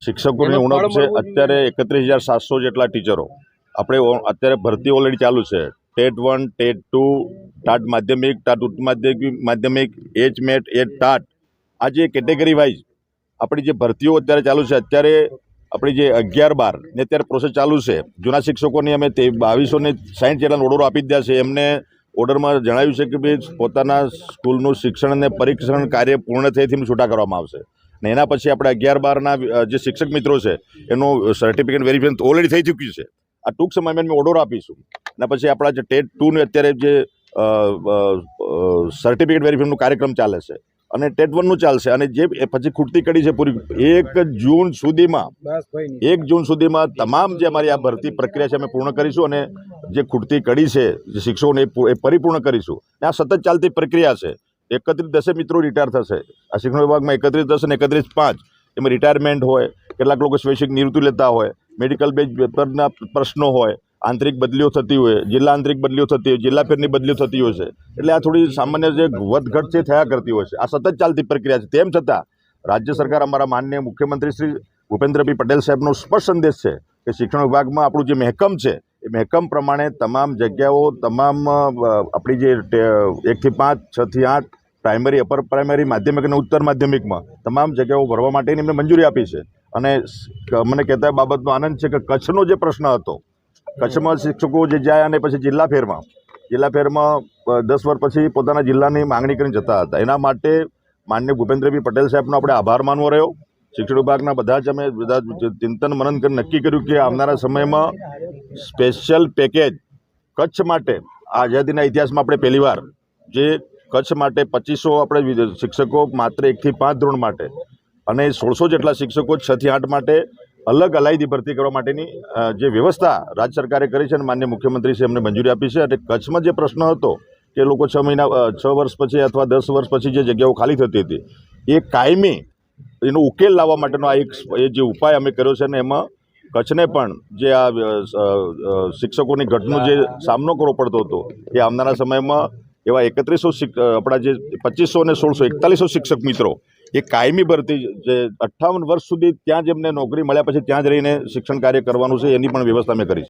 શિક્ષકોની ઉણપ છે। અત્યારે 31,700 જેટલા ટીચરો આપણે અત્યારે ભરતી ઓલરેડી ચાલુ છે। ટેટ 1, ટેટ 2, ટાટ માધ્યમિક, ટાટ ઉચ્ચ માધ્યમિક, એચ-મેટ, ટાટ, આ જે કેટેગરી વાઇઝ આપણી જે ભરતીઓ અત્યારે ચાલુ છે, અત્યારે આપણી જે 11-12 ને અત્યારે પ્રોસેસ ચાલુ છે। જૂના શિક્ષકોની અમે 2260 જેટલા ઓર્ડરો આપી દીધા છે। એમને ઓર્ડરમાં જણાવ્યું છે કે ભાઈ પોતાના સ્કૂલનું શિક્ષણ અને પરીક્ષણ કાર્ય પૂર્ણ થયેથી છૂટા કરવામાં આવશે ને એના પછી આપણે 11-12ના જે શિક્ષક મિત્રો છે એનું સર્ટિફિકેટ વેરિફિકેશન ઓલરેડી થઈ ચૂક્યું છે। આ ટૂંક સમયમાં અમે ઓર્ડર આપીશું અને પછી આપણા જે ટેટ 2ને અત્યારે જે સર્ટિફિકેટ વેરિફિકેશનનો કાર્યક્રમ ચાલે છે અને ટેટ 1નું ચાલશે અને જે પછી ખૂટતી કડી છે પૂરી 1 જૂન સુધીમાં તમામ જે અમારી આ ભરતી પ્રક્રિયા છે અમે પૂર્ણ કરીશું અને જે ખૂટતી કડી છે જે શિક્ષકોને એ પરિપૂર્ણ કરીશું। આ સતત ચાલતી પ્રક્રિયા છે। 31 મિત્રો રિટાયર થશે આ શિક્ષણ વિભાગમાં। 31 અને 31/5 એમાં રિટાયરમેન્ટ હોય, કેટલાક લોકો સ્વૈચ્છિક નિવૃત્તિ લેતા હોય, મેડિકલ બેઝ પેપરના પ્રશ્નો હોય, આંતરિક બદલીઓ થતી હોય, જિલ્લા આંતરિક બદલીઓ થતી હોય, જિલ્લા ફેરની બદલીઓ થતી હોય છે। એટલે આ થોડી સામાન્ય જે વધઘટ છે થયા કરતી હોય છે। આ સતત ચાલતી પ્રક્રિયા છે। તેમ છતાં રાજ્ય સરકાર અમારા માનનીય મુખ્યમંત્રી શ્રી ભૂપેન્દ્રભાઈ પટેલ સાહેબનો સ્પષ્ટ સંદેશ છે કે શિક્ષણ વિભાગમાં આપણું જે મહેકમ છે એ મહેકમ પ્રમાણે તમામ જગ્યાઓ, તમામ આપણી જે 1 થી 5, 6 થી 8 પ્રાઇમરી, અપર પ્રાઇમરી, માધ્યમિક અને ઉત્તર માધ્યમિકમાં તમામ જગ્યાઓ ભરવા માટેની એમને મંજૂરી આપી છે। અને મને કહેતા બાબતનો આનંદ છે કે કચ્છનો જે પ્રશ્ન હતો, કચ્છમાં શિક્ષકો જે જાય અને પછી જિલ્લા ફેરમાં 10 વર્ષ પછી પોતાના જિલ્લાની માંગણી કરીને જતા હતા, એના માટે માનનીય ભૂપેન્દ્રભાઈ પટેલ સાહેબનો આપણે આભાર માનવો રહ્યો। શિક્ષણ વિભાગના બધા ચિંતન મનન કરી નક્કી કર્યું કે આવનારા સમયમાં સ્પેશિયલ પેકેજ કચ્છ માટે આઝાદીના ઇતિહાસમાં આપણે પહેલીવાર જે કચ્છ માટે 2500 આપણે શિક્ષકો માત્ર 1 થી 5 ધોરણ માટે અને 1600 જેટલા શિક્ષકો 6 થી 8 માટે અલગ અલાયદી ભરતી કરવા માટેની જે વ્યવસ્થા રાજ્ય સરકારે કરી છે અને માનનીય મુખ્યમંત્રી છે એમને મંજૂરી આપી છે। અને કચ્છમાં જે પ્રશ્ન હતો કે લોકો 6 વર્ષ પછી અથવા 10 વર્ષ પછી જે જગ્યાઓ ખાલી થતી હતી એ કાયમી એનો ઉકેલ લાવવા માટેનો આ એ જે ઉપાય અમે કર્યો છે ને એમાં કચ્છને પણ જે આ શિક્ષકોની ઘટનો જે સામનો કરવો પડતો હતો એ આવનારા સમયમાં એવા 3100 આપણા જે 2500 અને 1600 4100 શિક્ષક મિત્રો એ કાયમી ભરતી જે 58 વર્ષ સુધી ત્યાં જ એમને નોકરી મળ્યા પછી ત્યાં જ રહીને શિક્ષણ કાર્ય કરવાનું છે એની પણ વ્યવસ્થા અમે કરી છે।